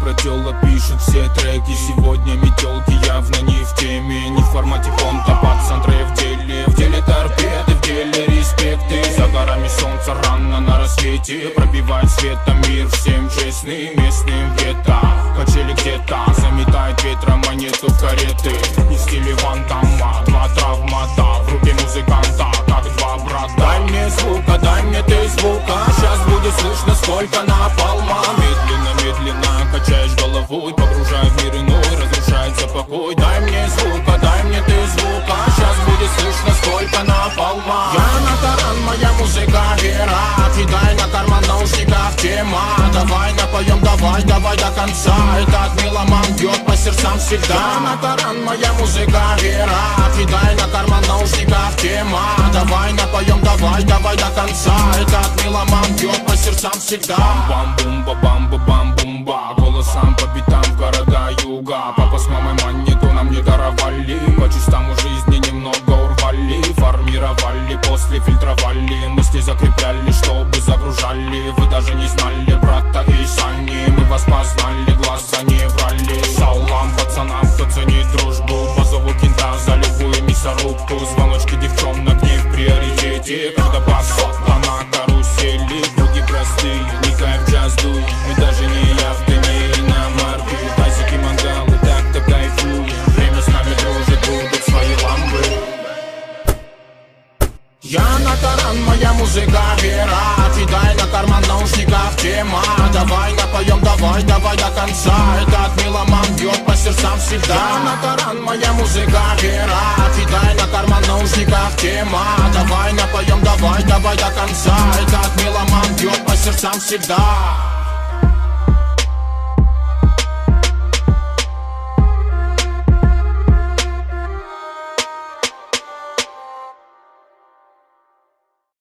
Про тёлок пишут все треки. Сегодня метелки явно не в теме. Не в формате фонта, пацантры в деле торпеды, в деле респекты. За горами солнца рано на рассвете пробивает светом мир всем честным местным гетто. Качели где-то заметает ветром монету в кареты. Не в стиле Ван Дамма, два травмата в руке музыканта, как два брата. Дай мне звука, дай мне ты звука. Сейчас будет слышно, сколько напалма. Медленно качаешь головой, погружая в мир иной, разрушается покой. Дай мне звука, дай мне ты звука. Сейчас будет слышно, сколько напалма. Я на таран, моя музыка вера. Кидай на карман наушников тема. Давай напоем, давай до конца. Этот меломан бьет по сердцам всегда. Я на таран, моя музыка вера. Кидай на карман наушников тема. Давай напоем, давай до конца. Этот меломан бьет по сердцам всегда. Бам-бум-ба-бам-ба-бам-бумба. Голосом по битам в города юга. Папа с мамой монету нам не даровали. По частам у жизни немного урвали. Формировали, после фильтровали. Мысли закрепляли, чтобы загружали. Вы даже не знали брата и Сани. Мы вас познали, глаза не врали. Салам пацанам, кто ценит дружбу. Позову кента за любую мясорубку. Звоночки девчонок не в приоритете. Когда басотка на карусели. Круги простые, не кайф джаз дует. Мы даже не явки, не иномарки. Тазики, мангалы, так-то кайфуем. Время с нами дружит, будут свои ламбы. Я на таран, моя музыка вера. Кидай на карман наушников тема. Давай напоем, давай до конца. Этот меломан бьет по сердцам всегда. Я на таран, моя музыка вера. Кидай на карман наушников тема. Давай напоем, давай до конца. Этот меломан бьет по сердцам всегда.